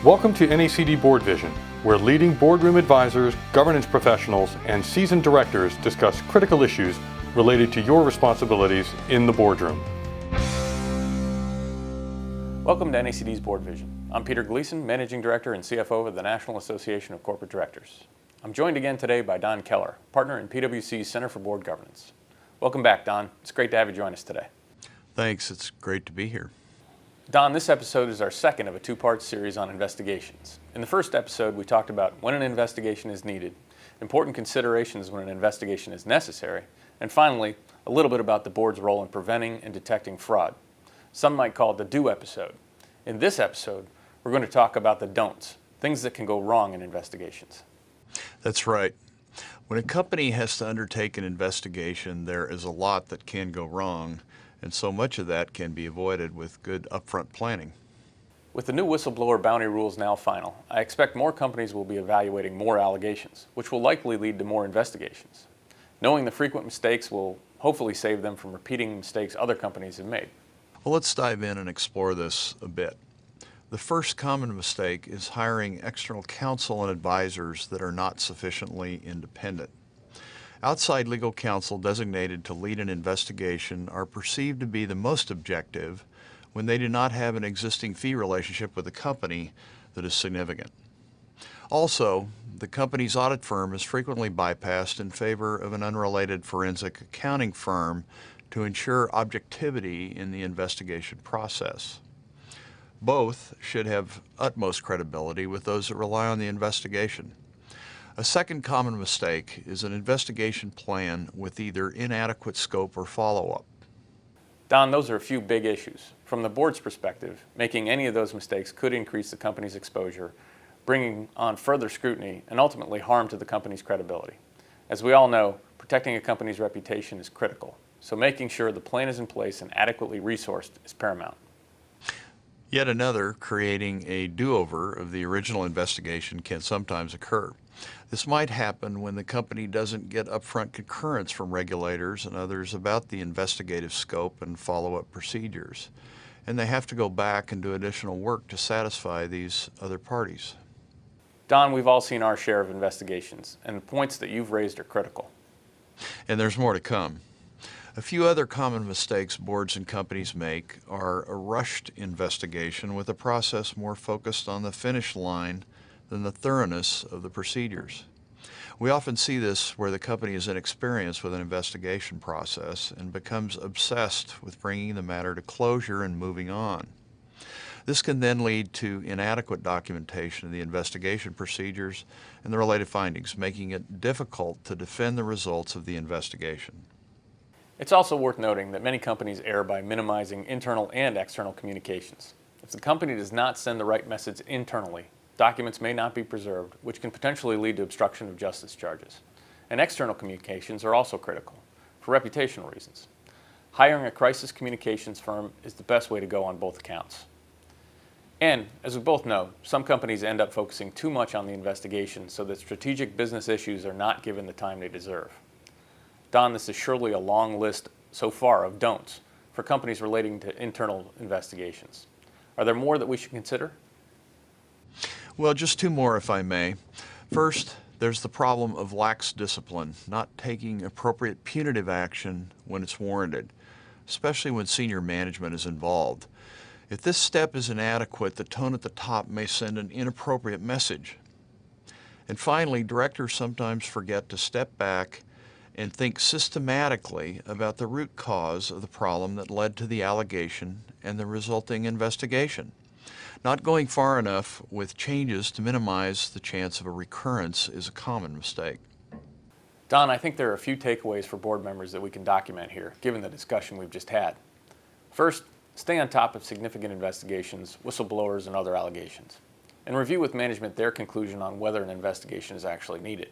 Welcome to NACD BoardVision, where leading boardroom advisors, governance professionals, and seasoned directors discuss critical issues related to your responsibilities in the boardroom. Welcome to NACD's BoardVision. I'm Peter Gleason, Managing Director and CFO of the National Association of Corporate Directors. I'm joined again today by Don Keller, partner in PwC's Center for Board Governance. Welcome back, Don. It's great to have you join us today. Thanks. It's great to be here. Don, this episode is our second of a two-part series on investigations. In the first episode, we talked about when an investigation is needed, important considerations when an investigation is necessary, and finally, a little bit about the board's role in preventing and detecting fraud. Some might call it the do episode. In this episode, we're going to talk about the don'ts, things that can go wrong in investigations. That's right. When a company has to undertake an investigation, there is a lot that can go wrong, and so much of that can be avoided with good upfront planning. With the new whistleblower bounty rules now final, I expect more companies will be evaluating more allegations, which will likely lead to more investigations. Knowing the frequent mistakes will hopefully save them from repeating mistakes other companies have made. Well, let's dive in and explore this a bit. The first common mistake is hiring external counsel and advisors that are not sufficiently independent. Outside legal counsel designated to lead an investigation are perceived to be the most objective when they do not have an existing fee relationship with a company that is significant. Also, the company's audit firm is frequently bypassed in favor of an unrelated forensic accounting firm to ensure objectivity in the investigation process. Both should have utmost credibility with those that rely on the investigation. A second common mistake is an investigation plan with either inadequate scope or follow-up. Don, those are a few big issues. From the board's perspective, making any of those mistakes could increase the company's exposure, bringing on further scrutiny and ultimately harm to the company's credibility. As we all know, protecting a company's reputation is critical, so making sure the plan is in place and adequately resourced is paramount. Yet another, creating a do-over of the original investigation, can sometimes occur. This might happen when the company doesn't get upfront concurrence from regulators and others about the investigative scope and follow-up procedures, and they have to go back and do additional work to satisfy these other parties. Don, we've all seen our share of investigations, and the points that you've raised are critical. And there's more to come. A few other common mistakes boards and companies make are a rushed investigation with a process more focused on the finish line than the thoroughness of the procedures. We often see this where the company is inexperienced with an investigation process and becomes obsessed with bringing the matter to closure and moving on. This can then lead to inadequate documentation of the investigation procedures and the related findings, making it difficult to defend the results of the investigation. It's also worth noting that many companies err by minimizing internal and external communications. If the company does not send the right message internally, documents may not be preserved, which can potentially lead to obstruction of justice charges. And external communications are also critical, for reputational reasons. Hiring a crisis communications firm is the best way to go on both accounts. And, as we both know, some companies end up focusing too much on the investigation so that strategic business issues are not given the time they deserve. Don, this is surely a long list so far of don'ts for companies relating to internal investigations. Are there more that we should consider? Well, just two more if I may. First, there's the problem of lax discipline, not taking appropriate punitive action when it's warranted, especially when senior management is involved. If this step is inadequate, the tone at the top may send an inappropriate message. And finally, directors sometimes forget to step back and think systematically about the root cause of the problem that led to the allegation and the resulting investigation. Not going far enough with changes to minimize the chance of a recurrence is a common mistake. Don, I think there are a few takeaways for board members that we can document here, given the discussion we've just had. First, stay on top of significant investigations, whistleblowers, and other allegations, and review with management their conclusion on whether an investigation is actually needed.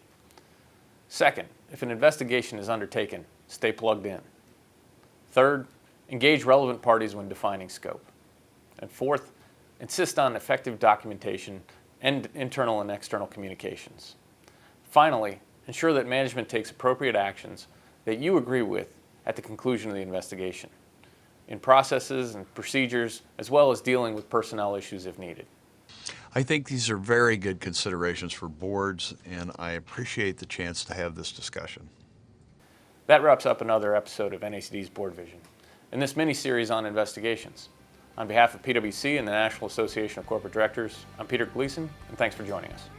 Second, if an investigation is undertaken, stay plugged in. Third, engage relevant parties when defining scope. And fourth, insist on effective documentation and internal and external communications. Finally, ensure that management takes appropriate actions that you agree with at the conclusion of the investigation, in processes and procedures, as well as dealing with personnel issues if needed. I think these are very good considerations for boards, and I appreciate the chance to have this discussion. That wraps up another episode of NACD's BoardVision, in this mini-series on investigations. On behalf of PwC and the National Association of Corporate Directors, I'm Peter Gleason, and thanks for joining us.